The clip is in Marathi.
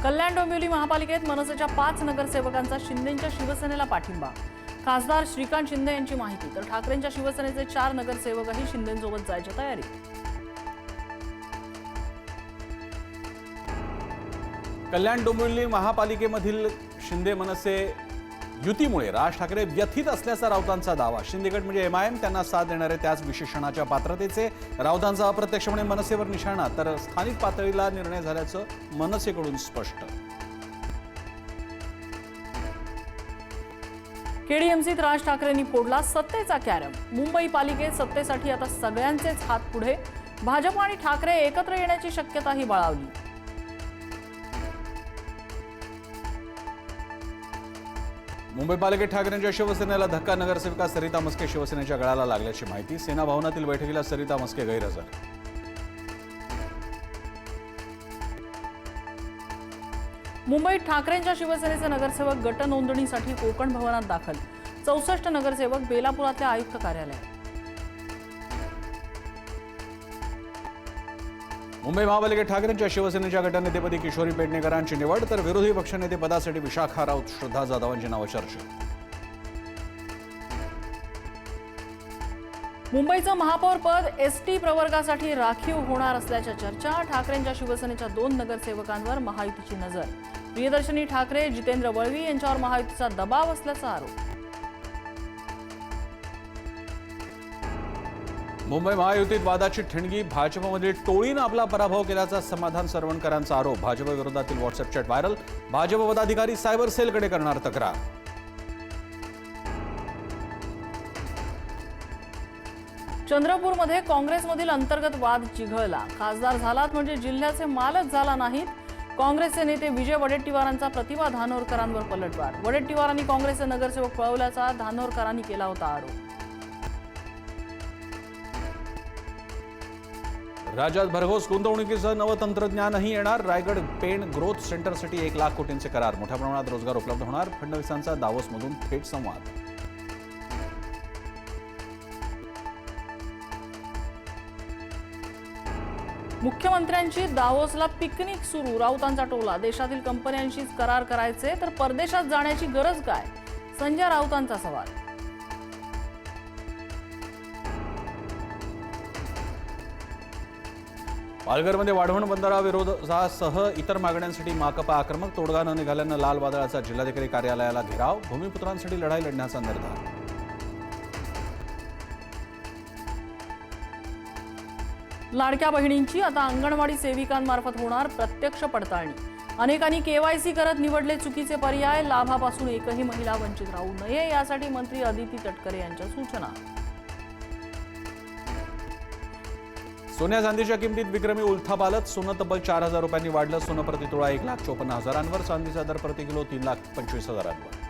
कल्याण डोंबिवली महापालिकेत मनसेच्या 5 नगरसेवकांचा शिंदेंच्या शिवसेनेला पाठिंबा। खासदार श्रीकांत शिंदे यांची माहिती। तर ठाकरेंच्या शिवसेनेचे 4 नगरसेवकही शिंदेंसोबत जायच्या तयारीत। कल्याण डोंबिवली महापालिकेमधील शिंदे मनसे युतीमुळे राज ठाकरे व्यथित असल्याचा राऊतांचा दावा। शिंदेगड म्हणजे एमआयएम त्यांना साथ देणारे त्याच विशेषणाच्या पात्रतेचे। राऊतांचा अप्रत्यक्षपणे मनसेवर निशाणा, तर स्थानिक पातळीला निर्णय झाल्याचं मनसेकडून स्पष्ट। केडीएमसीत राज ठाकरेंनी फोडला सत्तेचा कॅरम। मुंबई पालिकेत सत्तेसाठी आता सगळ्यांचेच हात पुढे। भाजप आणि ठाकरे एकत्र येण्याची शक्यताही बळावली। मुंबई पालिकेत ठाकरेंच्या शिवसेनेला धक्का। नगरसेविका सरिता मस्के शिवसेनेच्या गळाला लागल्याची माहिती। सेना भवनातील बैठकीला सरिता मस्के गैरहजर। मुंबईत ठाकरेंच्या शिवसेनेचे नगरसेवक गट नोंदणीसाठी कोकण भवनात दाखल। 64 नगरसेवक बेलापुरातल्या आयुक्त कार्यालयात। मुंबई महापालिकेत ठाकरेंच्या शिवसेनेच्या गटनेतेपदी किशोरी पेडणेकरांची निवड, तर विरोधी पक्षनेतेपदासाठी विशाखा राऊत, श्रद्धा जाधवांची नावं चर्चेत। मुंबईचं महापौर पद एसटी प्रवर्गासाठी राखीव होणार असल्याच्या चर्चा। ठाकरेंच्या शिवसेनेच्या 2 नगरसेवकांवर महायुतीची नजर। प्रियदर्शनी ठाकरे, जितेंद्र वळवी यांच्यावर महायुतीचा दबाव असल्याचा आरोप। मुंबई महायुतीत वादाची ठिणगी। भाजपमध्ये टोळीनं आपला पराभव केल्याचा समाधान सरवणकरांचा आरोप। भाजप विरोधातील व्हॉट्सअप चॅट व्हायरल। भाजप पदाधिकारी सायबर सेलकडे करणार तक्रार। चंद्रपूरमध्ये काँग्रेसमधील अंतर्गत वाद चिघळला। खासदार झालात म्हणजे जिल्ह्याचे मालक झाला नाहीत। काँग्रेसचे नेते विजय वडेट्टीवारांचा प्रतिभा धानोरकरांवर पलटवार। वडेट्टीवारांनी काँग्रेसचे नगरसेवक पळवल्याचा धानोरकरांनी केला होता आरोप। राज्यात भरघोस गुंतवणुकीचं नवं तंत्रज्ञानही येणार। रायगड पेण ग्रोथ सेंटरसाठी 1 लाख कोटींचे करार। मोठ्या प्रमाणात रोजगार उपलब्ध होणार। फडणवीसांचा दावोसमधून थेट संवाद। मुख्यमंत्र्यांची दावोसला पिकनिक सुरू। राऊतांचा टोला। देशातील कंपन्यांशीच करार करायचे तर परदेशात जाण्याची गरज काय? संजय राऊतांचा सवाल। पालघरमध्ये वाढवण बंदराविरोधासह इतर मागण्यांसाठी माकपा आक्रमक। तोडगा न निघाल्यानं लाल वादळाचा जिल्हाधिकारी कार्यालयाला घेराव। भूमिपुत्रांसाठी लढाई लढण्याचा निर्धार। लाडक्या बहिणींची आता अंगणवाडी सेविकांमार्फत होणार प्रत्यक्ष पडताळणी। अनेकांनी केवायसी करत निवडले चुकीचे पर्याय। लाभापासून एकही महिला वंचित राहू नये यासाठी मंत्री अदिती तटकरे यांच्या सूचना। सोन्या चांदीच्या किमतीत विक्रमी उलथापालट। सोनं तब्बल 4,000 रुपयांनी वाढलं। सोनं प्रति तोळा 1,54,000वर। चांदीचा दर प्रति किलो 3,25,000वर।